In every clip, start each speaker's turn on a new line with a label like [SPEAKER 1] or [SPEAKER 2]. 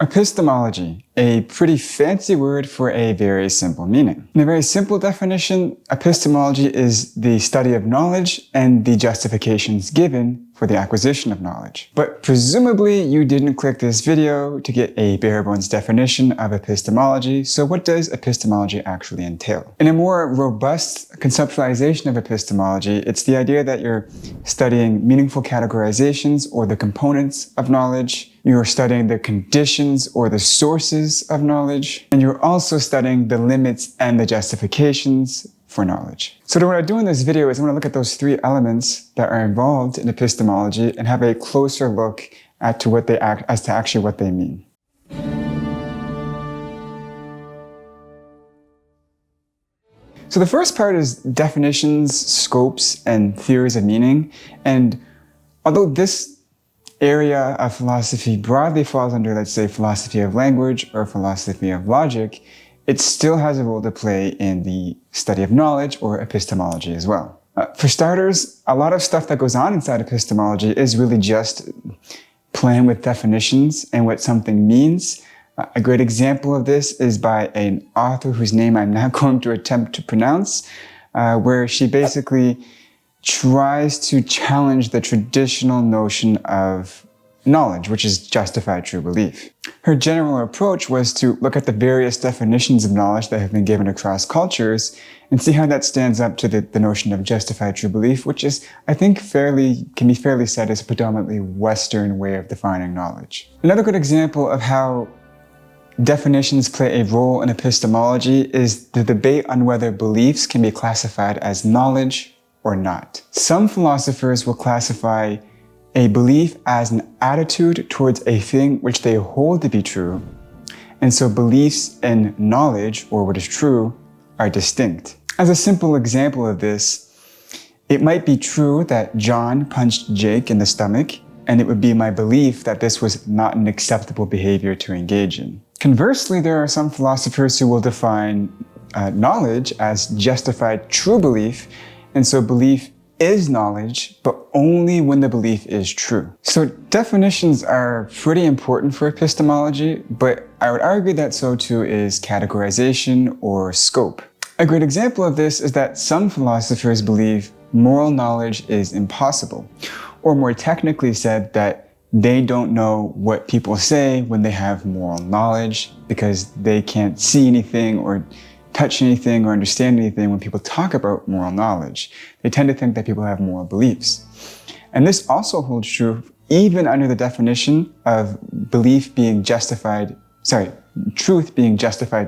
[SPEAKER 1] Epistemology, a pretty fancy word for a very simple meaning. In a very simple definition, epistemology is the study of knowledge and the justifications given for the acquisition of knowledge. But presumably you didn't click this video to get a bare bones definition of epistemology, so what does epistemology actually entail? In a more robust conceptualization of epistemology, it's the idea that you're studying meaningful categorizations or the components of knowledge. You're studying the conditions or the sources of knowledge, and you're also studying the limits and the justifications for knowledge. So what I do in this video is I'm going to look at those three elements that are involved in epistemology and have a closer look at what they mean. So the first part is definitions, scopes, and theories of meaning. And although this area of philosophy broadly falls under, let's say, philosophy of language or philosophy of logic, it still has a role to play in the study of knowledge or epistemology as well. For starters, a lot of stuff that goes on inside epistemology is really just playing with definitions and what something means. A great example of this is by an author whose name I'm not going to attempt to pronounce, where she basically tries to challenge the traditional notion of knowledge, which is justified true belief. Her general approach was to look at the various definitions of knowledge that have been given across cultures and see how that stands up to the notion of justified true belief, which is, I think, can be fairly said as a predominantly Western way of defining knowledge. Another good example of how definitions play a role in epistemology is the debate on whether beliefs can be classified as knowledge or not. Some philosophers will classify a belief as an attitude towards a thing which they hold to be true, and so beliefs and knowledge, or what is true, are distinct. As a simple example of this, it might be true that John punched Jake in the stomach, and it would be my belief that this was not an acceptable behavior to engage in. Conversely, there are some philosophers who will define knowledge as justified true belief, and so belief is knowledge, but only when the belief is true. So definitions are pretty important for epistemology, but I would argue that so too is categorization or scope. A great example of this is that some philosophers believe moral knowledge is impossible, or more technically said, that they don't know what people say when they have moral knowledge because they can't see anything or touch anything or understand anything when people talk about moral knowledge. They tend to think that people have moral beliefs. And this also holds true even under the definition of truth being justified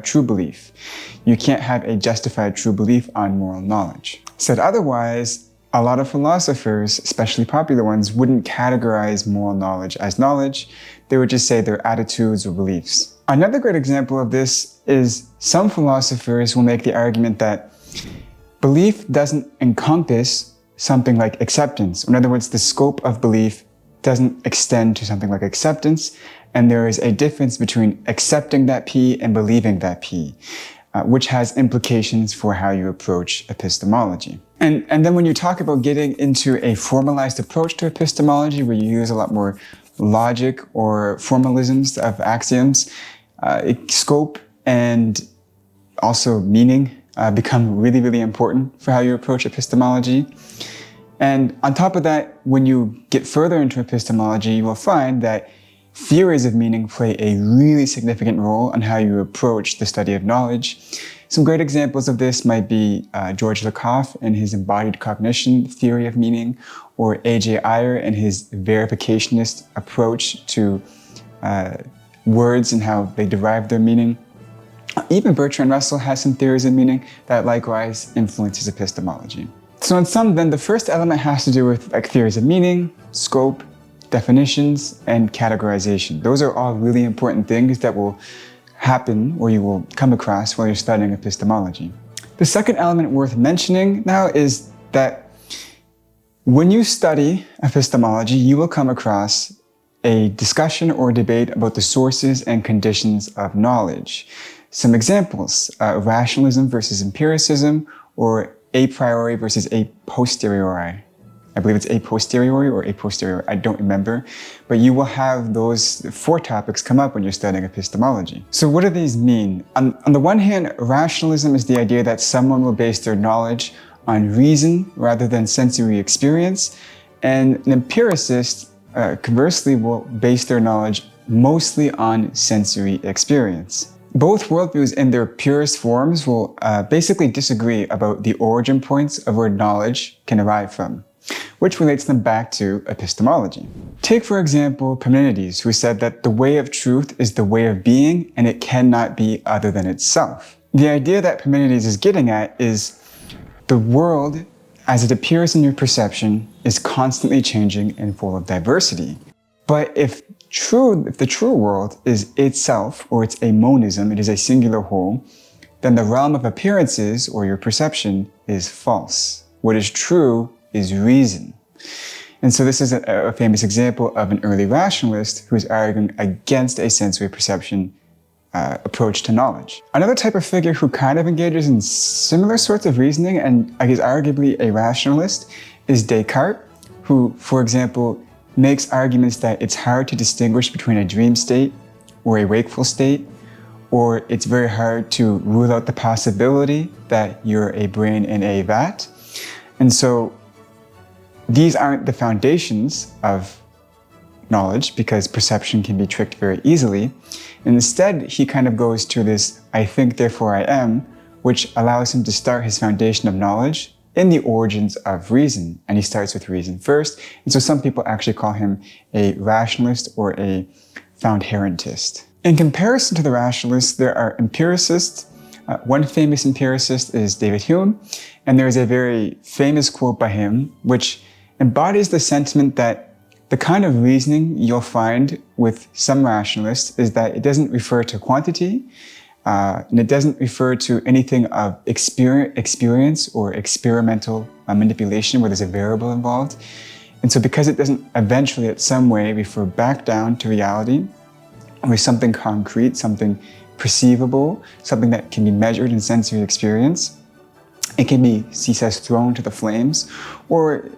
[SPEAKER 1] true belief. You can't have a justified true belief on moral knowledge. Said otherwise, a lot of philosophers, especially popular ones, wouldn't categorize moral knowledge as knowledge. They would just say they're attitudes or beliefs. Another great example of this is some philosophers will make the argument that belief doesn't encompass something like acceptance. In other words, the scope of belief doesn't extend to something like acceptance, and there is a difference between accepting that P and believing that P, which has implications for how you approach epistemology. And then when you talk about getting into a formalized approach to epistemology, where you use a lot more logic or formalisms of axioms, scope and also meaning become really, really important for how you approach epistemology. And on top of that, when you get further into epistemology, you will find that theories of meaning play a really significant role in how you approach the study of knowledge. Some great examples of this might be George Lakoff and his embodied cognition theory of meaning, or A.J. Ayer and his verificationist approach to words and how they derive their meaning. Even Bertrand Russell has some theories of meaning that likewise influences epistemology. So in sum, then, the first element has to do with theories of meaning, scope, definitions, and categorization. Those are all really important things that will happen or you will come across while you're studying epistemology. The second element worth mentioning now is that when you study epistemology, you will come across a discussion or debate about the sources and conditions of knowledge. Some examples, rationalism versus empiricism, or a priori versus a posteriori. I believe it's a posteriori or a posteriori, I don't remember, but you will have those 4 topics come up when you're studying epistemology. So what do these mean? On the one hand, rationalism is the idea that someone will base their knowledge on reason rather than sensory experience, and an empiricist, conversely, will base their knowledge mostly on sensory experience. Both worldviews in their purest forms will basically disagree about the origin points of where knowledge can arrive from, which relates them back to epistemology. Take, for example, Parmenides, who said that the way of truth is the way of being, and it cannot be other than itself. The idea that Parmenides is getting at is the world, as it appears in your perception, is constantly changing and full of diversity. But if the true world is itself, or it's a monism, it is a singular whole, then the realm of appearances, or your perception, is false. What is true is reason. And so this is a famous example of an early rationalist who is arguing against a sensory perception approach to knowledge. Another type of figure who kind of engages in similar sorts of reasoning, and I guess arguably a rationalist, is Descartes, who, for example, makes arguments that it's hard to distinguish between a dream state or a wakeful state, or it's very hard to rule out the possibility that you're a brain in a vat. And so these aren't the foundations of knowledge, because perception can be tricked very easily. And instead, he kind of goes to this I think, therefore I am, which allows him to start his foundation of knowledge in the origins of reason. And he starts with reason first. And so some people actually call him a rationalist or a found-herentist. In comparison to the rationalists, there are empiricists. One famous empiricist is David Hume. And there is a very famous quote by him, which embodies the sentiment that the kind of reasoning you'll find with some rationalists is that it doesn't refer to quantity, and it doesn't refer to anything of experience or experimental manipulation where there's a variable involved. And so because it doesn't eventually at some way refer back down to reality, or something concrete, something perceivable, something that can be measured in sensory experience, it can be, he says, thrown to the flames or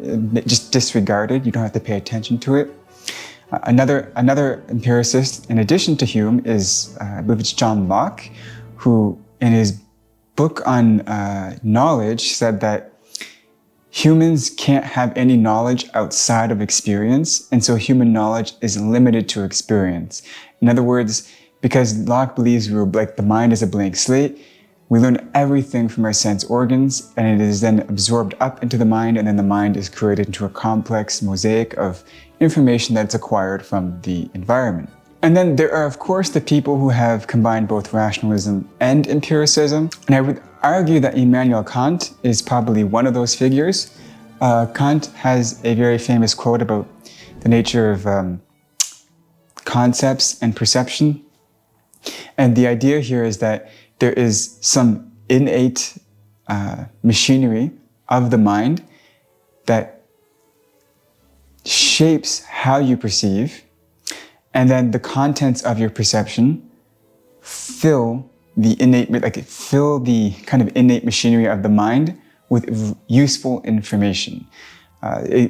[SPEAKER 1] just disregarded. You don't have to pay attention to it. Another empiricist, in addition to Hume, is, I believe it's John Locke, who in his book on knowledge said that humans can't have any knowledge outside of experience, and so human knowledge is limited to experience. In other words, because Locke believes the mind is a blank slate, we learn everything from our sense organs, and it is then absorbed up into the mind, and then the mind is created into a complex mosaic of information that's acquired from the environment. And then there are, of course, the people who have combined both rationalism and empiricism. And I would argue that Immanuel Kant is probably one of those figures. Kant has a very famous quote about the nature of concepts and perception. And the idea here is that there is some innate machinery of the mind that shapes how you perceive, and then the contents of your perception fill the kind of innate machinery of the mind with useful information.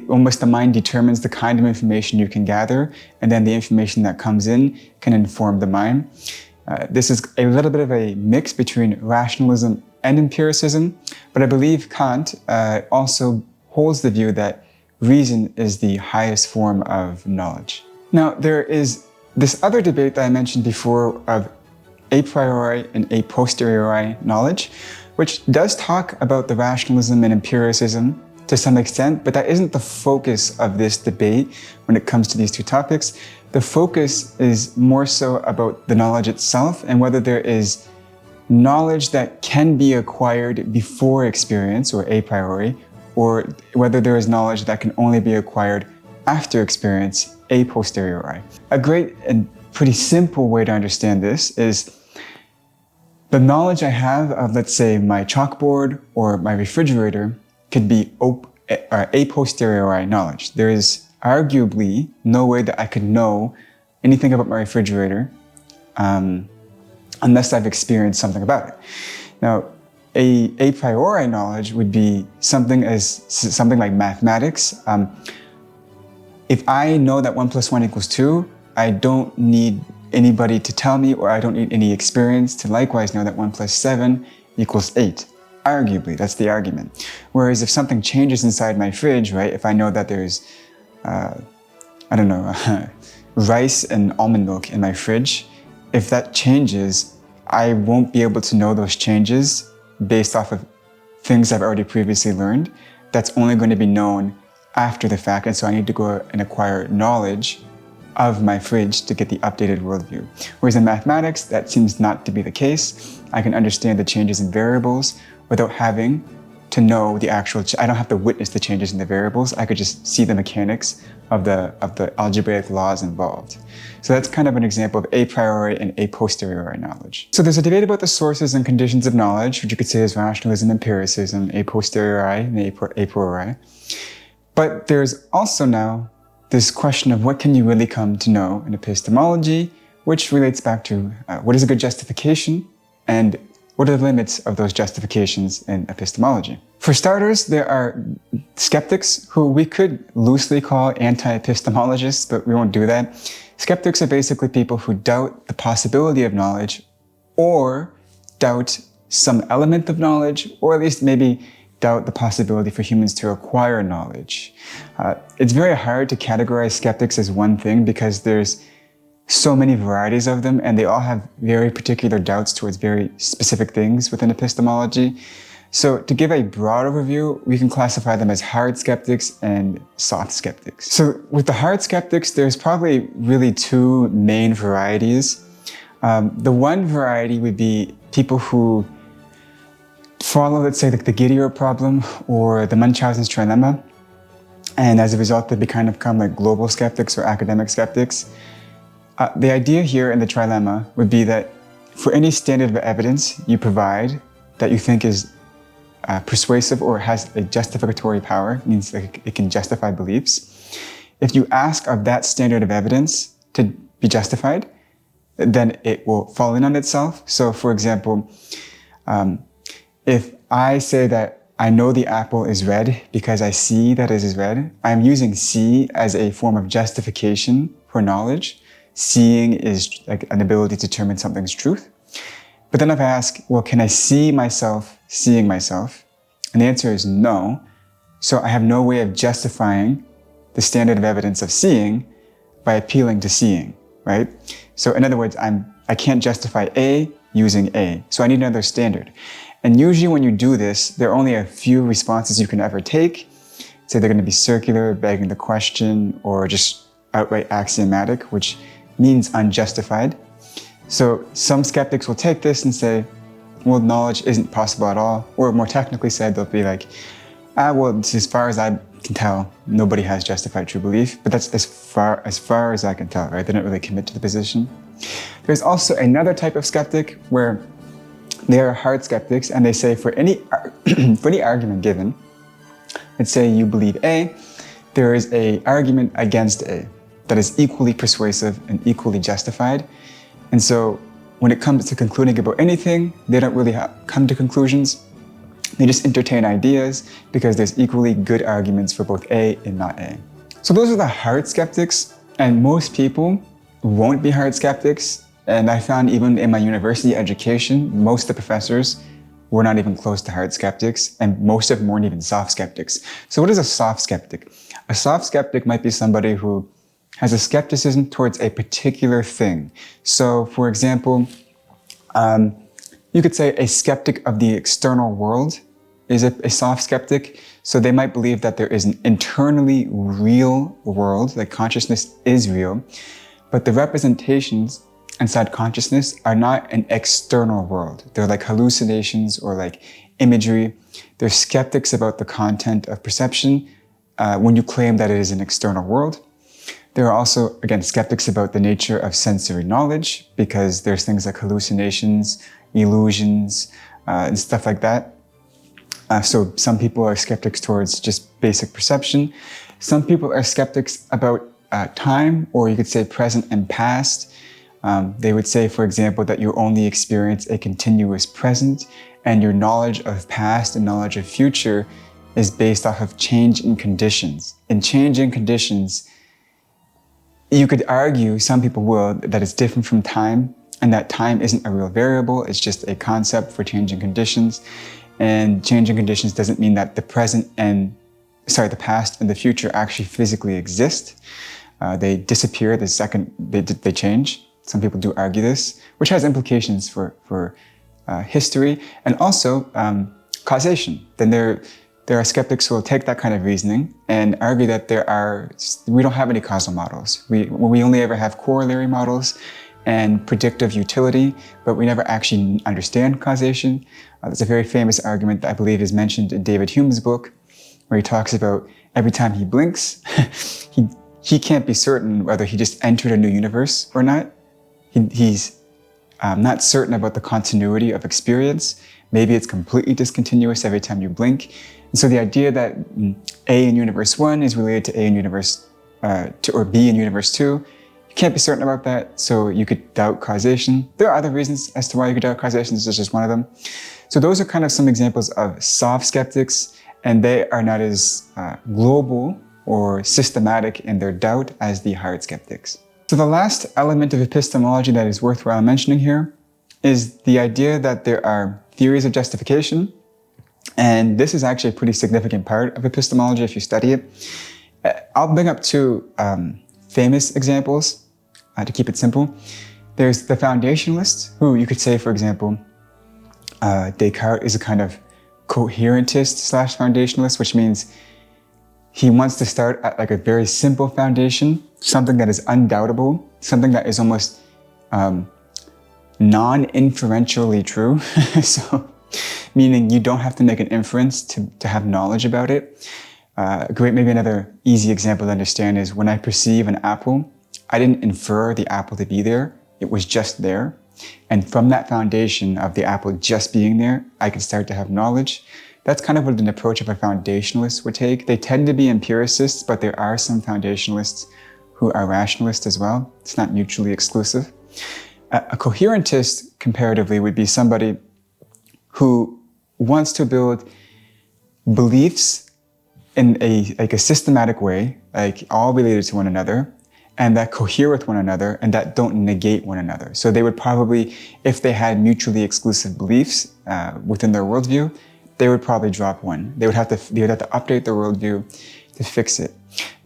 [SPEAKER 1] Almost the mind determines the kind of information you can gather, and then the information that comes in can inform the mind. This is a little bit of a mix between rationalism and empiricism, but I believe Kant also holds the view that reason is the highest form of knowledge. Now, there is this other debate that I mentioned before of a priori and a posteriori knowledge, which does talk about the rationalism and empiricism to some extent, but that isn't the focus of this debate when it comes to these two topics. The focus is more so about the knowledge itself and whether there is knowledge that can be acquired before experience, or a priori, or whether there is knowledge that can only be acquired after experience, a posteriori. A great and pretty simple way to understand this is the knowledge I have of, let's say, my chalkboard or my refrigerator could be a posteriori knowledge. There is arguably no way that I could know anything about my refrigerator unless I've experienced something about it. Now, A priori knowledge would be something like mathematics. If I know that 1 + 1 = 2, I don't need anybody to tell me, or I don't need any experience to likewise know that 1 + 7 = 8. Arguably, that's the argument. Whereas if something changes inside my fridge, right? If I know that there's, rice and almond milk in my fridge, if that changes, I won't be able to know those changes based off of things I've already previously learned. That's only going to be known after the fact, and so I need to go and acquire knowledge of my fridge to get the updated worldview. Whereas in mathematics, that seems not to be the case. I can understand the changes in variables without having to know the actual, I don't have to witness the changes in the variables. I could just see the mechanics of the algebraic laws involved. So that's kind of an example of a priori and a posteriori knowledge. So there's a debate about the sources and conditions of knowledge, which you could say is rationalism, empiricism, a posteriori and a priori. But there's also now this question of what can you really come to know in epistemology, which relates back to what is a good justification and what are the limits of those justifications in epistemology. For starters, there are skeptics who we could loosely call anti-epistemologists, but we won't do that. Skeptics are basically people who doubt the possibility of knowledge or doubt some element of knowledge, or at least maybe doubt the possibility for humans to acquire knowledge. It's very hard to categorize skeptics as one thing because there's so many varieties of them, and they all have very particular doubts towards very specific things within epistemology. So to give a broad overview, we can classify them as hard skeptics and soft skeptics. So with the hard skeptics, there's probably really two main varieties. The one variety would be people who follow, let's say, like the Gideon problem or the Munchausen's trilemma, and as a result, they become like global skeptics or academic skeptics. The idea here in the trilemma would be that for any standard of evidence you provide that you think is persuasive or has a justificatory power, means that it can justify beliefs, if you ask of that standard of evidence to be justified, then it will fall in on itself. So for example, if I say that I know the apple is red because I see that it is red, I'm using see as a form of justification for knowledge. Seeing is like an ability to determine something's truth. But then if I ask, well, can I see myself seeing myself? And the answer is no. So I have no way of justifying the standard of evidence of seeing by appealing to seeing, right? So in other words, I can't justify A using A. So I need another standard. And usually when you do this, there are only a few responses you can ever take. Say they're going to be circular, begging the question, or just outright axiomatic, which means unjustified. So some skeptics will take this and say, well, knowledge isn't possible at all. Or more technically said, they'll be like, well, as far as I can tell, nobody has justified true belief. But that's as far as I can tell, right? They don't really commit to the position. There's also another type of skeptic where they are hard skeptics, and they say for any argument given, let's say you believe A, there is an argument against A that is equally persuasive and equally justified. And so when it comes to concluding about anything, they don't really come to conclusions. They just entertain ideas because there's equally good arguments for both A and not A. So those are the hard skeptics, and most people won't be hard skeptics. And I found even in my university education, most of the professors were not even close to hard skeptics, and most of them weren't even soft skeptics. So what is a soft skeptic? A soft skeptic might be somebody who has a skepticism towards a particular thing. So for example, you could say a skeptic of the external world is a soft skeptic. So they might believe that there is an internally real world, like consciousness is real, but the representations inside consciousness are not an external world. They're like hallucinations or like imagery. They're skeptics about the content of perception when you claim that it is an external world. There are also, again, skeptics about the nature of sensory knowledge because there's things like hallucinations, illusions, and stuff like that. So some people are skeptics towards just basic perception. Some people are skeptics about time, or you could say present and past. They would say, for example, that you only experience a continuous present, and your knowledge of past and knowledge of future is based off of change in conditions. In change in conditions, you could argue, some people will, that it's different from time, and that time isn't a real variable, it's just a concept for changing conditions. And changing conditions doesn't mean that the past and the future actually physically exist. They disappear the second they change. Some people do argue this, which has implications for history and also causation. Then there are skeptics who will take that kind of reasoning and argue that we don't have any causal models. We only ever have corollary models and predictive utility, but we never actually understand causation. There's a very famous argument that I believe is mentioned in David Hume's book, where he talks about every time he blinks, he can't be certain whether he just entered a new universe or not. He's not certain about the continuity of experience. Maybe it's completely discontinuous every time you blink. And so the idea that A in universe 1 is related to A in universe 2 or B in universe 2, you can't be certain about that, so you could doubt causation. There are other reasons as to why you could doubt causation, this is just one of them. So those are kind of some examples of soft skeptics, and they are not as global or systematic in their doubt as the hard skeptics. So the last element of epistemology that is worthwhile mentioning here is the idea that there are theories of justification. And this is actually a pretty significant part of epistemology if you study it. I'll bring up two famous examples to keep it simple. There's the foundationalist, who you could say, for example, Descartes is a kind of coherentist / foundationalist, which means he wants to start at like a very simple foundation, something that is undoubtable, something that is almost non-inferentially true. So, meaning you don't have to make an inference to have knowledge about it. Maybe another easy example to understand is when I perceive an apple, I didn't infer the apple to be there, it was just there. And from that foundation of the apple just being there, I could start to have knowledge. That's kind of what an approach of a foundationalist would take. They tend to be empiricists, but there are some foundationalists who are rationalists as well. It's not mutually exclusive. A coherentist, comparatively, would be somebody who wants to build beliefs in a systematic way, like all related to one another, and that cohere with one another and that don't negate one another. So they would probably, if they had mutually exclusive beliefs within their worldview, they would probably drop one. They would have to update their worldview to fix it.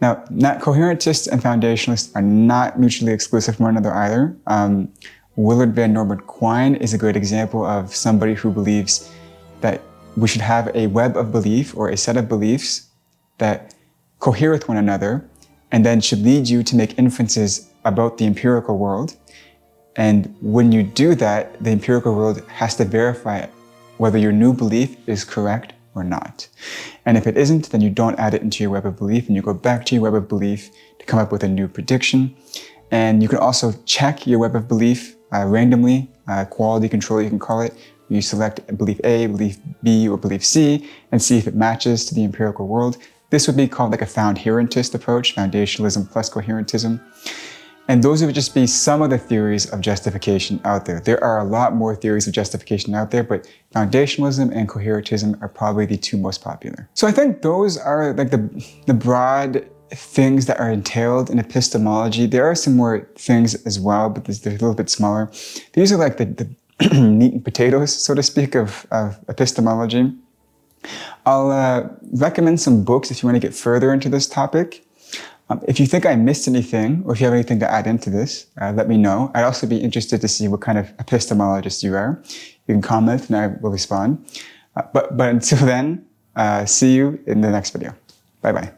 [SPEAKER 1] Now, coherentists and foundationalists are not mutually exclusive from one another either. Willard Van Norbert Quine is a great example of somebody who believes that we should have a web of belief or a set of beliefs that cohere with one another and then should lead you to make inferences about the empirical world. And when you do that, the empirical world has to verify whether your new belief is correct or not. And if it isn't, then you don't add it into your web of belief and you go back to your web of belief to come up with a new prediction. And you can also check your web of belief randomly, quality control you can call it. You select belief A, belief B, or belief C and see if it matches to the empirical world. This would be called like a foundherentist approach, foundationalism plus coherentism. And those would just be some of the theories of justification out there. There are a lot more theories of justification out there, but foundationalism and coherentism are probably the two most popular. So I think those are like the broad things that are entailed in epistemology. There are some more things as well, but they're a little bit smaller. These are like the meat and potatoes, so to speak, of epistemology. I'll recommend some books if you want to get further into this topic. If you think I missed anything, or if you have anything to add into this, let me know. I'd also be interested to see what kind of epistemologist you are. You can comment and I will respond. But until then, see you in the next video. Bye-bye.